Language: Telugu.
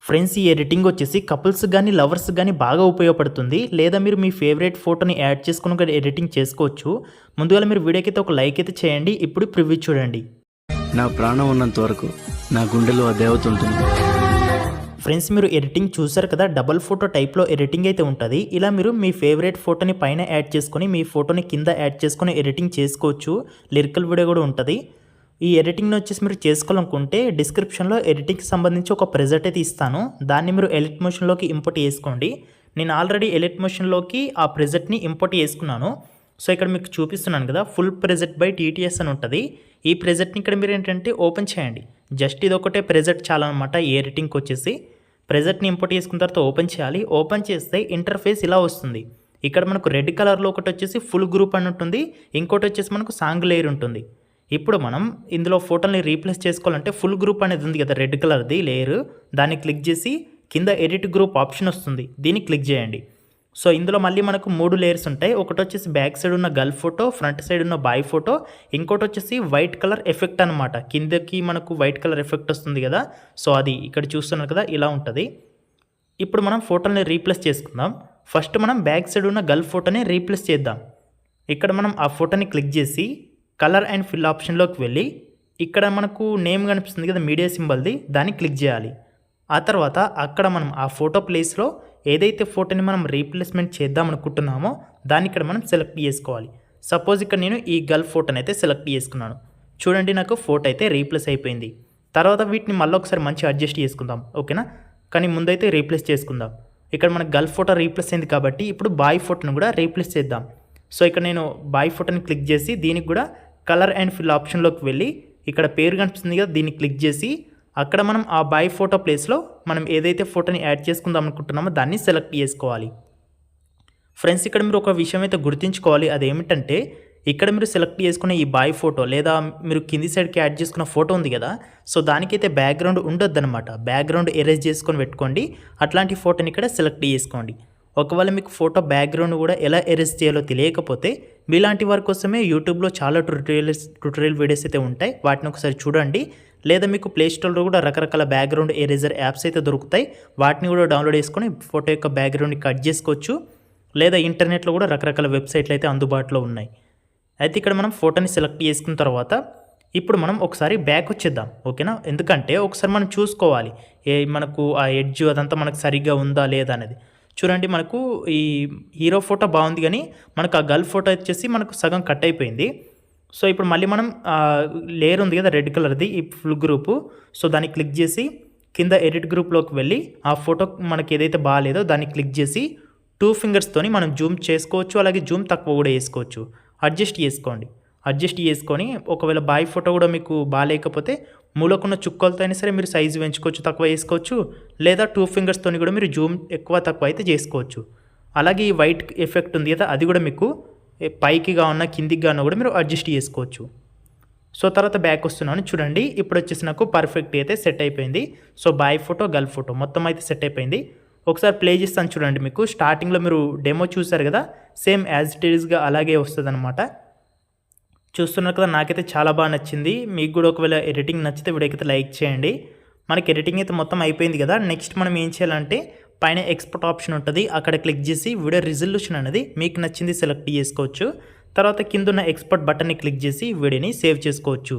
ఫ్రెండ్స్, ఈ ఎడిటింగ్ వచ్చేసి కపుల్స్ కానీ లవర్స్ కానీ బాగా ఉపయోగపడుతుంది. లేదా మీరు మీ ఫేవరెట్ ఫోటోని యాడ్ చేసుకుని కూడా ఎడిటింగ్ చేసుకోవచ్చు. ముందుగా మీరు వీడియోకి అయితే ఒక లైక్ అయితే చేయండి. ఇప్పుడు ప్రివ్యూ చూడండి. నా ప్రాణం ఉన్నంత వరకు నా గుండెలో ఆ దేవత ఉంటుంది. ఫ్రెండ్స్, మీరు ఎడిటింగ్ చూసారు కదా, డబల్ ఫోటో టైప్లో ఎడిటింగ్ అయితే ఉంటుంది. ఇలా మీరు మీ ఫేవరెట్ ఫోటోని పైన యాడ్ చేసుకొని మీ ఫోటోని కింద యాడ్ చేసుకొని ఎడిటింగ్ చేసుకోవచ్చు. లిరికల్ వీడియో కూడా ఉంటుంది. ఈ ఎడిటింగ్ని వచ్చేసి మీరు చేసుకోవాలనుకుంటే డిస్క్రిప్షన్లో ఎడిటింగ్కి సంబంధించి ఒక ప్రెజెంట్ అయితే ఇస్తాను. దాన్ని మీరు ఎడిట్ మోషన్లోకి ఇంపోర్ట్ చేసుకోండి. నేను ఆల్రెడీ ఎడిట్ మోషన్లోకి ఆ ప్రెజెంట్ని ఇంపోర్ట్ చేసుకున్నాను. సో ఇక్కడ మీకు చూపిస్తున్నాను కదా, ఫుల్ ప్రెజెంట్ బై టీటీఎస్ అని ఉంటుంది. ఈ ప్రెజెంట్ని ఇక్కడ మీరు ఏంటంటే ఓపెన్ చేయండి. జస్ట్ ఇది ఒకటే ప్రెజెంట్ చాలన్నమాట. ఈ ఎడిటింగ్కి వచ్చేసి ప్రెజెంట్ని ఇంపోర్ట్ చేసుకున్న తర్వాత ఓపెన్ చేయాలి. ఓపెన్ చేస్తే ఇంటర్ఫేస్ ఇలా వస్తుంది. ఇక్కడ మనకు రెడ్ కలర్లో ఒకటి వచ్చేసి ఫుల్ గ్రూప్ అని ఉంటుంది, ఇంకోటి వచ్చేసి మనకు సాంగ్ లేయర్ ఉంటుంది. ఇప్పుడు మనం ఇందులో ఫోటోని రీప్లేస్ చేసుకోవాలంటే ఫుల్ గ్రూప్ అనేది ఉంది కదా, రెడ్ కలర్ది లేయర్, దాన్ని క్లిక్ చేసి కింద ఎడిట్ గ్రూప్ ఆప్షన్ వస్తుంది, దీన్ని క్లిక్ చేయండి. సో ఇందులో మళ్ళీ మనకు 3 లేయర్స్ ఉంటాయి. ఒకటి వచ్చేసి బ్యాక్ సైడ్ ఉన్న గర్ల్ ఫోటో, ఫ్రంట్ సైడ్ ఉన్న బాయ్ ఫోటో, ఇంకోటి వచ్చేసి వైట్ కలర్ ఎఫెక్ట్ అనమాట. కిందకి మనకు వైట్ కలర్ ఎఫెక్ట్ వస్తుంది కదా, సో అది ఇక్కడ చూస్తున్నారు కదా, ఇలా ఉంటుంది. ఇప్పుడు మనం ఫోటోని రీప్లేస్ చేసుకుందాం. ఫస్ట్ మనం బ్యాక్ సైడ్ ఉన్న గర్ల్ ఫోటోని రీప్లేస్ చేద్దాం. ఇక్కడ మనం ఆ ఫోటోని క్లిక్ చేసి కలర్ అండ్ ఫిల్ ఆప్షన్లోకి వెళ్ళి ఇక్కడ మనకు నేమ్ కనిపిస్తుంది కదా, మీడియా సింబల్ది, దాన్ని క్లిక్ చేయాలి. ఆ తర్వాత అక్కడ మనం ఆ ఫోటో ప్లేస్లో ఏదైతే ఫోటోని మనం రీప్లేస్మెంట్ చేద్దాం అనుకుంటున్నామో దాన్ని ఇక్కడ మనం సెలెక్ట్ చేసుకోవాలి. సపోజ్ ఇక్కడ నేను ఈ గర్ల్ ఫోటోని అయితే సెలెక్ట్ చేసుకున్నాను. చూడండి, నాకు ఫోటో అయితే రీప్లేస్ అయిపోయింది. తర్వాత వీటిని మళ్ళీ ఒకసారి మంచిగా అడ్జస్ట్ చేసుకుందాం, ఓకేనా. కానీ ముందైతే రీప్లేస్ చేసుకుందాం. ఇక్కడ మనకు గర్ల్ ఫోటో రీప్లేస్ అయింది కాబట్టి ఇప్పుడు బాయ్ ఫోటోని కూడా రీప్లేస్ చేద్దాం. సో ఇక్కడ నేను బాయ్ ఫోటోని క్లిక్ చేసి దీనికి కూడా కలర్ అండ్ ఫిల్ ఆప్షన్లోకి వెళ్ళి ఇక్కడ పేరు కనిపిస్తుంది కదా, దీన్ని క్లిక్ చేసి అక్కడ మనం ఆ బాయ్ ఫోటో ప్లేస్లో మనం ఏదైతే ఫోటోని యాడ్ చేసుకుందాం అనుకుంటున్నామో దాన్ని సెలెక్ట్ చేసుకోవాలి. ఫ్రెండ్స్, ఇక్కడ మీరు ఒక విషయం అయితే గుర్తుంచుకోవాలి. అదేమిటంటే ఇక్కడ మీరు సెలెక్ట్ చేసుకున్న ఈ బాయ్ ఫోటో లేదా మీరు కింది సైడ్కి యాడ్ చేసుకున్న ఫోటో ఉంది కదా, సో దానికైతే బ్యాక్గ్రౌండ్ ఉండొద్దు అనమాట. బ్యాక్గ్రౌండ్ ఎరేజ్ చేసుకొని పెట్టుకోండి. అట్లాంటి ఫోటోని ఇక్కడ సెలెక్ట్ చేసుకోండి. ఒకవేళ మీకు ఫోటో బ్యాక్గ్రౌండ్ కూడా ఎలా ఎరేజ్ చేయాలో తెలియకపోతే మీలాంటి వారి కోసమే యూట్యూబ్లో చాలా ట్యూటోరియల్ వీడియోస్ అయితే ఉంటాయి, వాటిని ఒకసారి చూడండి. లేదా మీకు ప్లేస్టోర్లో కూడా రకరకాల బ్యాక్గ్రౌండ్ ఎరేజర్ యాప్స్ అయితే దొరుకుతాయి, వాటిని కూడా డౌన్లోడ్ చేసుకొని ఫోటో యొక్క బ్యాక్గ్రౌండ్ని కట్ చేసుకోవచ్చు. లేదా ఇంటర్నెట్లో కూడా రకరకాల వెబ్సైట్లు అయితే అందుబాటులో ఉన్నాయి. అయితే ఇక్కడ మనం ఫోటోని సెలెక్ట్ చేసుకున్న తర్వాత ఇప్పుడు మనం ఒకసారి బ్యాక్ వచ్చేద్దాం, ఓకేనా. ఎందుకంటే ఒకసారి మనం చూసుకోవాలి మనకు ఆ ఎడ్జ్ అదంతా మనకు సరిగ్గా ఉందా లేదా అనేది. చూడండి, మనకు ఈ హీరో ఫోటో బాగుంది కానీ మనకు ఆ గర్ల్ ఫోటో వచ్చేసి మనకు సగం కట్ అయిపోయింది. సో ఇప్పుడు మళ్ళీ మనం లేయర్ ఉంది కదా రెడ్ కలర్ది, ఈ ఫుల్ గ్రూపు, సో దాన్ని క్లిక్ చేసి కింద ఎడిట్ గ్రూప్లోకి వెళ్ళి ఆ ఫోటో మనకి ఏదైతే బాగాలేదో దాన్ని క్లిక్ చేసి 2 ఫింగర్స్తోని మనం జూమ్ చేసుకోవచ్చు, అలాగే జూమ్ తక్కువ కూడా వేసుకోవచ్చు. అడ్జస్ట్ చేసుకోండి. అడ్జస్ట్ చేసుకొని ఒకవేళ బాయ్ ఫోటో కూడా మీకు బాగాలేకపోతే మూలకున్న చుక్కలతో అయినా సరే మీరు సైజు పెంచుకోవచ్చు, తక్కువ వేసుకోవచ్చు. లేదా 2 ఫింగర్స్తోని కూడా మీరు జూమ్ ఎక్కువ తక్కువ అయితే చేసుకోవచ్చు. అలాగే ఈ వైట్ ఎఫెక్ట్ ఉంది కదా, అది కూడా మీకు పైకి కావున్నా కిందికి కావున్నా కూడా మీరు అడ్జస్ట్ చేసుకోవచ్చు. సో తర్వాత బ్యాక్ వస్తున్నాను. చూడండి, ఇప్పుడు వచ్చేసి నాకు పర్ఫెక్ట్ అయితే సెట్ అయిపోయింది. So boy photo girl photo మొత్తం అయితే సెట్ అయిపోయింది. ఒకసారి ప్లే చేస్తాను చూడండి. మీకు స్టార్టింగ్లో మీరు డెమో చూసారు కదా, సేమ్ యాజ్ ఇట్ ఈజ్గా అలాగే వస్తుంది అనమాట. చూస్తున్నారు కదా, నాకైతే చాలా బాగా నచ్చింది. మీకు కూడా ఒకవేళ ఎడిటింగ్ నచ్చితే వీడియోకైతే లైక్ చేయండి. మనకి ఎడిటింగ్ అయితే మొత్తం అయిపోయింది కదా. నెక్స్ట్ మనం ఏం చేయాలంటే పైన ఎక్స్పోర్ట్ ఆప్షన్ ఉంటుంది, అక్కడ క్లిక్ చేసి వీడియో రిజల్యూషన్ అనేది మీకు నచ్చింది సెలెక్ట్ చేసుకోవచ్చు. తర్వాత కింద ఉన్న ఎక్స్పోర్ట్ బటన్ని క్లిక్ చేసి వీడియోని సేవ్ చేసుకోవచ్చు.